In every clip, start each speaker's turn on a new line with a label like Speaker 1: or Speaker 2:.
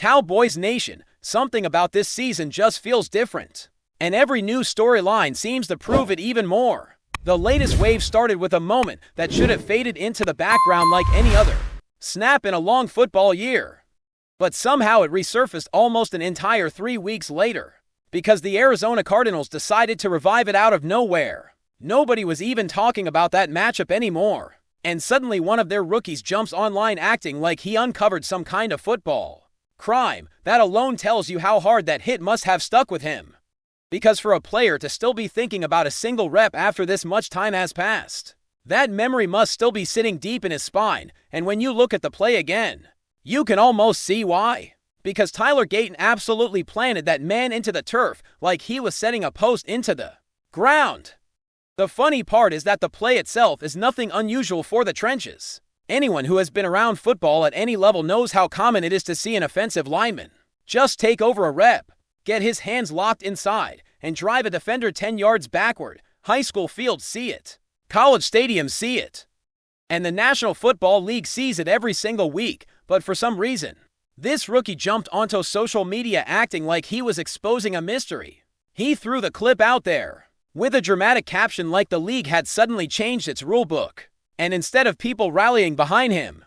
Speaker 1: Cowboys Nation, something about this season just feels different. And every new storyline seems to prove it even more. The latest wave started with a moment that should have faded into the background like any other snap in a long football year. But somehow it resurfaced almost an entire 3 weeks later, because the Arizona Cardinals decided to revive it out of nowhere. Nobody was even talking about that matchup anymore. And suddenly one of their rookies jumps online acting like he uncovered some kind of football crime. That alone tells you how hard that hit must have stuck with him. Because for a player to still be thinking about a single rep after this much time has passed, that memory must still be sitting deep in his spine, and when you look at the play again, you can almost see why. Because Tyler Gayton absolutely planted that man into the turf like he was setting a post into the ground. The funny part is that the play itself is nothing unusual for the trenches. Anyone who has been around football at any level knows how common it is to see an offensive lineman just take over a rep, get his hands locked inside, and drive a defender 10 yards backward. High school fields see it. College stadiums see it. And the National Football League sees it every single week, but for some reason, this rookie jumped onto social media acting like he was exposing a mystery. He threw the clip out there with a dramatic caption like the league had suddenly changed its rulebook. And instead of people rallying behind him,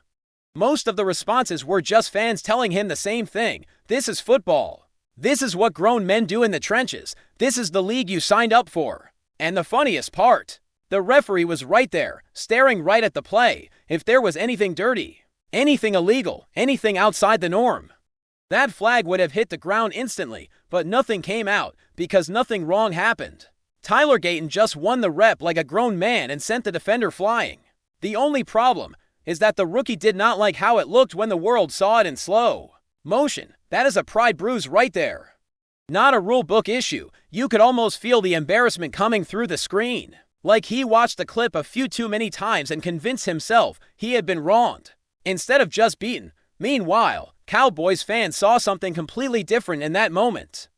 Speaker 1: most of the responses were just fans telling him the same thing. This is football. This is what grown men do in the trenches. This is the league you signed up for. And the funniest part, the referee was right there, staring right at the play. If there was anything dirty, anything illegal, anything outside the norm, that flag would have hit the ground instantly, but nothing came out because nothing wrong happened. Tyler Gayton just won the rep like a grown man and sent the defender flying. The only problem is that the rookie did not like how it looked when the world saw it in slow motion. That is a pride bruise right there. Not a rule book issue. You could almost feel the embarrassment coming through the screen. Like he watched the clip a few too many times and convinced himself he had been wronged, instead of just beaten. Meanwhile, Cowboys fans saw something completely different in that moment.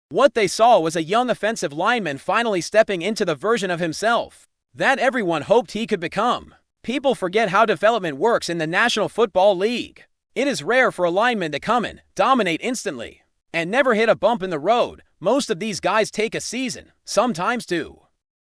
Speaker 1: What they saw was a young offensive lineman finally stepping into the version of himself that everyone hoped he could become. People forget how development works in the National Football League. It is rare for a lineman to come in, dominate instantly, and never hit a bump in the road. Most of these guys take a season, sometimes two,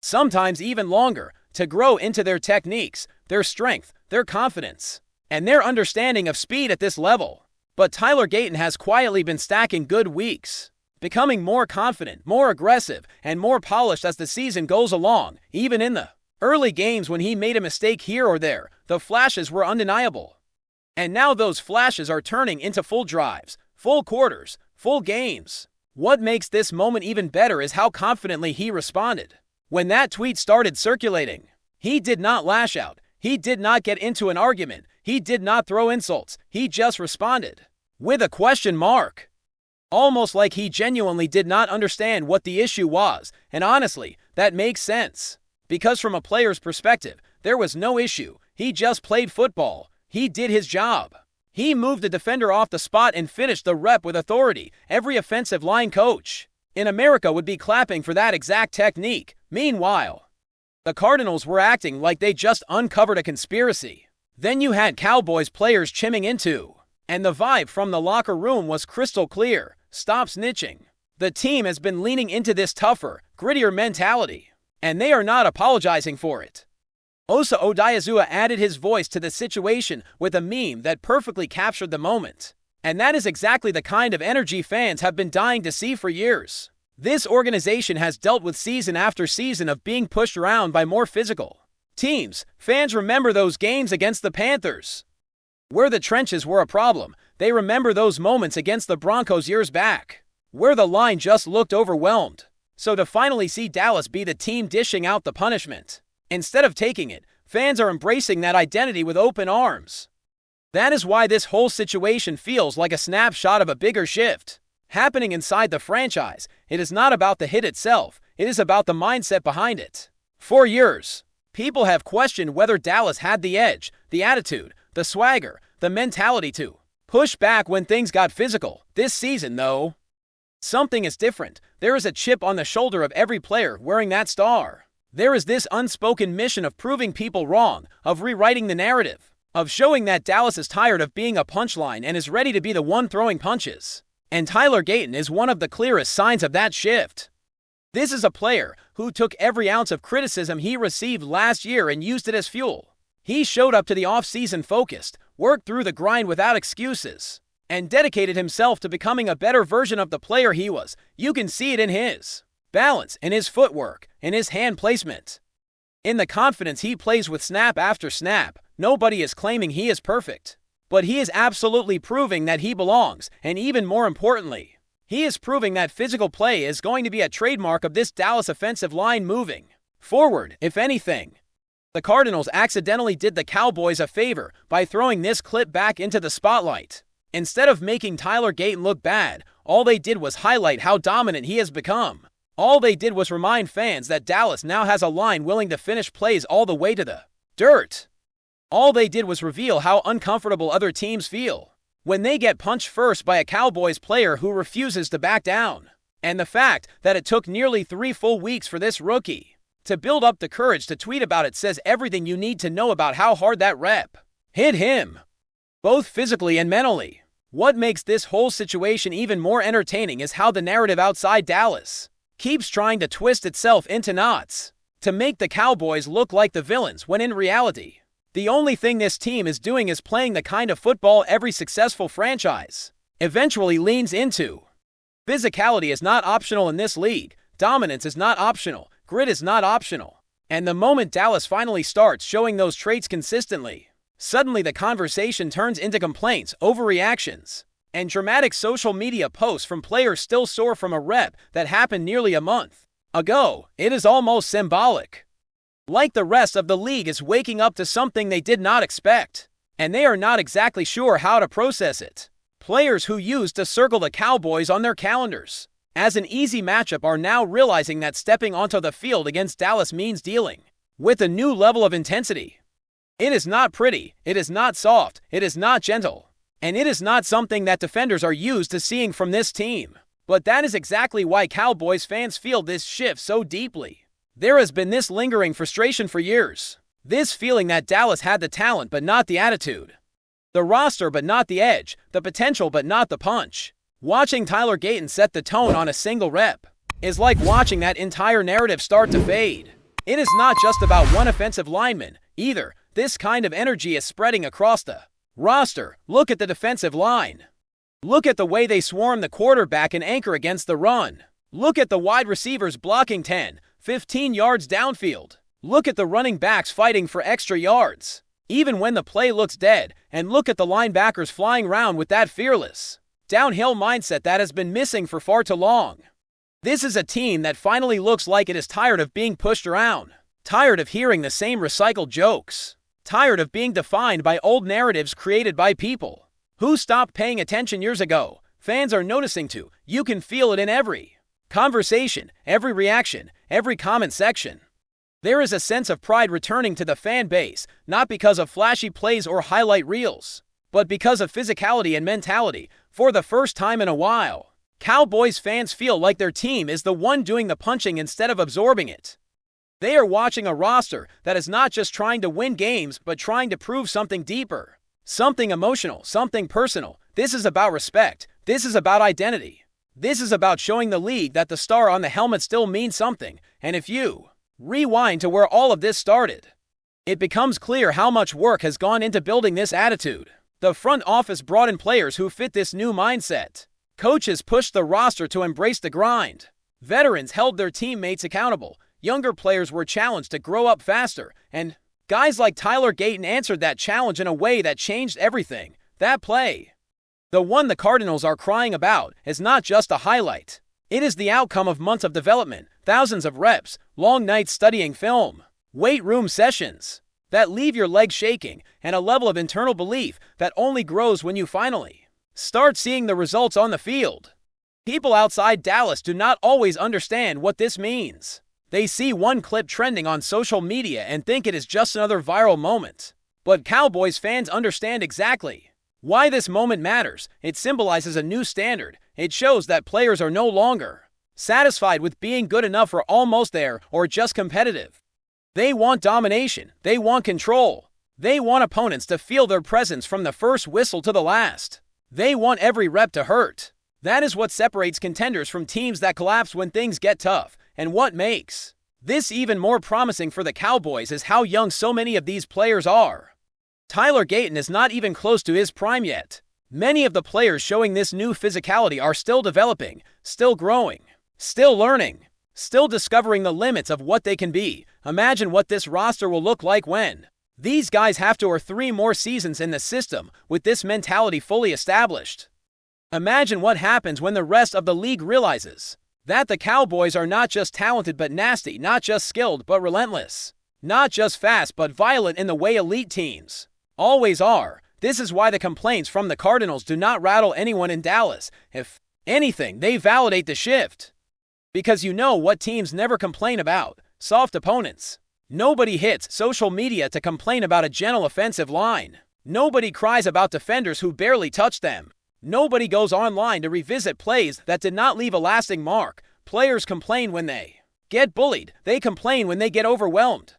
Speaker 1: sometimes even longer, to grow into their techniques, their strength, their confidence, and their understanding of speed at this level. But Tyler Gayton has quietly been stacking good weeks, becoming more confident, more aggressive, and more polished as the season goes along. Even in the early games when he made a mistake here or there, the flashes were undeniable. And now those flashes are turning into full drives, full quarters, full games. What makes this moment even better is how confidently he responded. When that tweet started circulating, he did not lash out. He did not get into an argument. He did not throw insults. He just responded with a question mark. Almost like he genuinely did not understand what the issue was. And honestly, that makes sense. Because from a player's perspective, there was no issue. He just played football. He did his job. He moved the defender off the spot and finished the rep with authority. Every offensive line coach in America would be clapping for that exact technique. Meanwhile, the Cardinals were acting like they just uncovered a conspiracy. Then you had Cowboys players chiming in too. And the vibe from the locker room was crystal clear. Stop snitching. The team has been leaning into this tougher, grittier mentality, and they are not apologizing for it. Osa Odiazua added his voice to the situation with a meme that perfectly captured the moment. And that is exactly the kind of energy fans have been dying to see for years. This organization has dealt with season after season of being pushed around by more physical teams. Fans remember those games against the Panthers, where the trenches were a problem. They remember those moments against the Broncos years back, where the line just looked overwhelmed. So to finally see Dallas be the team dishing out the punishment, instead of taking it, fans are embracing that identity with open arms. That is why this whole situation feels like a snapshot of a bigger shift happening inside the franchise. It is not about the hit itself. It is about the mindset behind it. For years, people have questioned whether Dallas had the edge, the attitude, the swagger, the mentality to push back when things got physical. This season, though, something is different. There is a chip on the shoulder of every player wearing that star. There is this unspoken mission of proving people wrong, of rewriting the narrative. of showing that Dallas is tired of being a punchline and is ready to be the one throwing punches. And Tyler Gayton is one of the clearest signs of that shift. This is a player who took every ounce of criticism he received last year and used it as fuel. He showed up to the offseason focused, worked through the grind without excuses, and dedicated himself to becoming a better version of the player he was. You can see it in his balance, in his footwork, in his hand placement, in the confidence he plays with snap after snap. Nobody is claiming he is perfect, but he is absolutely proving that he belongs, and even more importantly, he is proving that physical play is going to be a trademark of this Dallas offensive line moving forward. If anything, the Cardinals accidentally did the Cowboys a favor by throwing this clip back into the spotlight. Instead of making Tyler Gayton look bad, all they did was highlight how dominant he has become. All they did was remind fans that Dallas now has a line willing to finish plays all the way to the dirt. All they did was reveal how uncomfortable other teams feel when they get punched first by a Cowboys player who refuses to back down. And the fact that it took nearly 3 full weeks for this rookie to build up the courage to tweet about it says everything you need to know about how hard that rep hit him, both physically and mentally. What makes this whole situation even more entertaining is how the narrative outside Dallas keeps trying to twist itself into knots to make the Cowboys look like the villains, when in reality, the only thing this team is doing is playing the kind of football every successful franchise eventually leans into. Physicality is not optional in this league. Dominance is not optional. Grit is not optional. And the moment Dallas finally starts showing those traits consistently, suddenly the conversation turns into complaints, overreactions, and dramatic social media posts from players still sore from a rep that happened nearly a month ago. It is almost symbolic. Like the rest of the league is waking up to something they did not expect, and they are not exactly sure how to process it. Players who used to circle the Cowboys on their calendars as an easy matchup are now realizing that stepping onto the field against Dallas means dealing with a new level of intensity. It is not pretty, it is not soft, it is not gentle, and it is not something that defenders are used to seeing from this team. But that is exactly why Cowboys fans feel this shift so deeply. There has been this lingering frustration for years. This feeling that Dallas had the talent but not the attitude, the roster but not the edge, the potential but not the punch. Watching Tyler Gayton set the tone on a single rep is like watching that entire narrative start to fade. It is not just about one offensive lineman, either. This kind of energy is spreading across the roster. Look at the defensive line. Look at the way they swarm the quarterback and anchor against the run. Look at the wide receivers blocking 10, 15 yards downfield. Look at the running backs fighting for extra yards, even when the play looks dead. And look at the linebackers flying around with that fearless, downhill mindset that has been missing for far too long. This is a team that finally looks like it is tired of being pushed around, tired of hearing the same recycled jokes, tired of being defined by old narratives created by people who stopped paying attention years ago. Fans are noticing too. You can feel it in every conversation, every reaction, every comment section. There is a sense of pride returning to the fan base, not because of flashy plays or highlight reels, but because of physicality and mentality. For the first time in a while, Cowboys fans feel like their team is the one doing the punching instead of absorbing it. They are watching a roster that is not just trying to win games, but trying to prove something deeper, something emotional, something personal. This is about respect. This is about identity. This is about showing the league that the star on the helmet still means something. And if you rewind to where all of this started, it becomes clear how much work has gone into building this attitude. The front office brought in players who fit this new mindset. Coaches pushed the roster to embrace the grind. Veterans held their teammates accountable. Younger players were challenged to grow up faster. And guys like Tyler Gayton answered that challenge in a way that changed everything. That play, the one the Cardinals are crying about, is not just a highlight. It is the outcome of months of development, thousands of reps, long nights studying film, weight room sessions that leave your legs shaking, and a level of internal belief that only grows when you finally start seeing the results on the field. People outside Dallas do not always understand what this means. They see one clip trending on social media and think it is just another viral moment. But Cowboys fans understand exactly why this moment matters. It symbolizes a new standard. It shows that players are no longer satisfied with being good enough or almost there or just competitive. They want domination. They want control. They want opponents to feel their presence from the first whistle to the last. They want every rep to hurt. That is what separates contenders from teams that collapse when things get tough, and what makes this even more promising for the Cowboys is how young so many of these players are. Tyler Gayton is not even close to his prime yet. Many of the players showing this new physicality are still developing, still growing, still learning, still discovering the limits of what they can be. Imagine what this roster will look like when these guys have 2 or 3 more seasons in the system with this mentality fully established. Imagine what happens when the rest of the league realizes that the Cowboys are not just talented but nasty, not just skilled but relentless, not just fast but violent in the way elite teams always are. This is why the complaints from the Cardinals do not rattle anyone in Dallas. If anything, they validate the shift. Because you know what teams never complain about? Soft opponents. Nobody hits social media to complain about a gentle offensive line. Nobody cries about defenders who barely touch them. Nobody goes online to revisit plays that did not leave a lasting mark. Players complain when they get bullied. They complain when they get overwhelmed.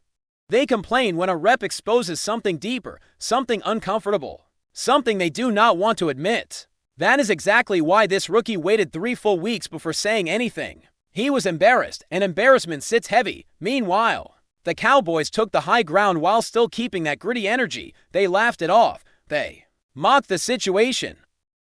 Speaker 1: They complain when a rep exposes something deeper, something uncomfortable, something they do not want to admit. That is exactly why this rookie waited 3 full weeks before saying anything. He was embarrassed, and embarrassment sits heavy. Meanwhile, the Cowboys took the high ground while still keeping that gritty energy. They laughed it off. They mocked the situation.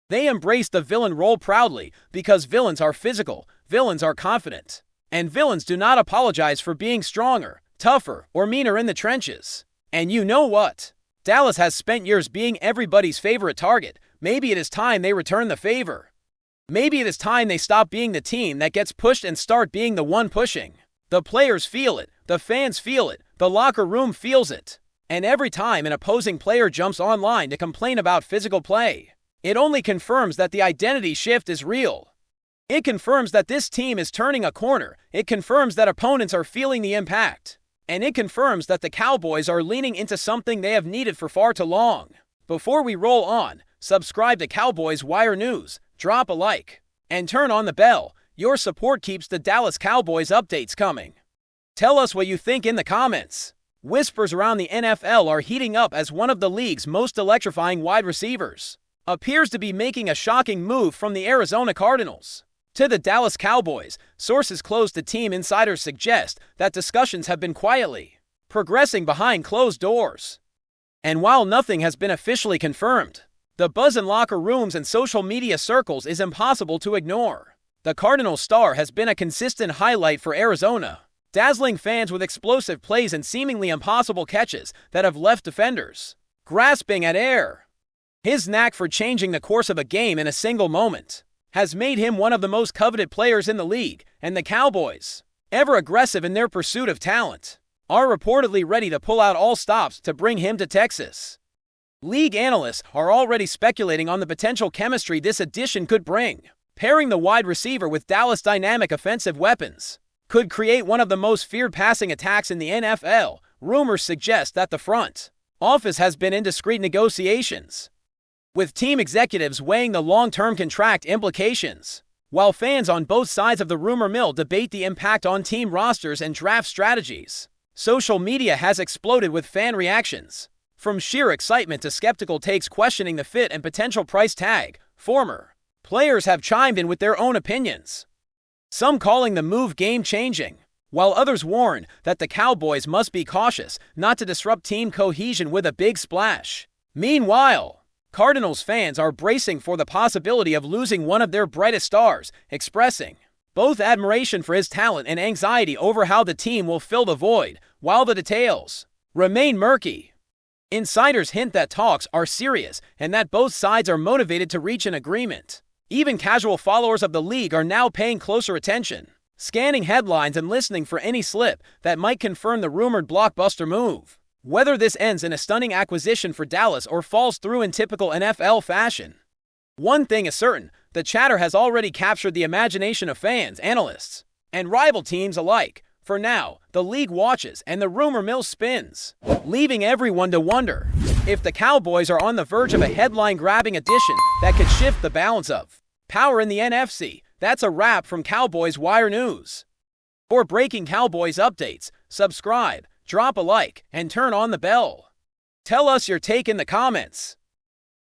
Speaker 1: They embraced the villain role proudly because villains are physical, villains are confident, and villains do not apologize for being stronger, tougher, or meaner in the trenches. And you know what? Dallas has spent years being everybody's favorite target. Maybe it is time they return the favor. Maybe it is time they stop being the team that gets pushed and start being the one pushing. The players feel it, the fans feel it, the locker room feels it. And every time an opposing player jumps online to complain about physical play, it only confirms that the identity shift is real. It confirms that this team is turning a corner. It confirms that opponents are feeling the impact. And it confirms that the Cowboys are leaning into something they have needed for far too long. Before we roll on, subscribe to Cowboys Wire News, drop a like, and turn on the bell. Your support keeps the Dallas Cowboys updates coming. Tell us what you think in the comments. Whispers around the NFL are heating up as one of the league's most electrifying wide receivers appears to be making a shocking move from the Arizona Cardinals to the Dallas Cowboys. Sources close to team insiders suggest that discussions have been quietly progressing behind closed doors. And while nothing has been officially confirmed, the buzz in locker rooms and social media circles is impossible to ignore. The Cardinals star has been a consistent highlight for Arizona, dazzling fans with explosive plays and seemingly impossible catches that have left defenders grasping at air. His knack for changing the course of a game in a single moment has made him one of the most coveted players in the league, and the Cowboys, ever aggressive in their pursuit of talent, are reportedly ready to pull out all stops to bring him to Texas. League analysts are already speculating on the potential chemistry this addition could bring. Pairing the wide receiver with Dallas' dynamic offensive weapons could create one of the most feared passing attacks in the NFL. Rumors suggest that the front office has been in discreet negotiations, with team executives weighing the long-term contract implications, while fans on both sides of the rumor mill debate the impact on team rosters and draft strategies. Social media has exploded with fan reactions, from sheer excitement to skeptical takes questioning the fit and potential price tag. Former players have chimed in with their own opinions, some calling the move game-changing, while others warn that the Cowboys must be cautious not to disrupt team cohesion with a big splash. Meanwhile, Cardinals fans are bracing for the possibility of losing one of their brightest stars, expressing both admiration for his talent and anxiety over how the team will fill the void, while the details remain murky. Insiders hint that talks are serious and that both sides are motivated to reach an agreement. Even casual followers of the league are now paying closer attention, scanning headlines and listening for any slip that might confirm the rumored blockbuster move. Whether this ends in a stunning acquisition for Dallas or falls through in typical NFL fashion, one thing is certain: the chatter has already captured the imagination of fans, analysts, and rival teams alike. For now, the league watches and the rumor mill spins, leaving everyone to wonder if the Cowboys are on the verge of a headline-grabbing addition that could shift the balance of power in the NFC. That's a wrap from Cowboys Wire News. For breaking Cowboys updates, subscribe, drop a like, and turn on the bell. Tell us your take in the comments.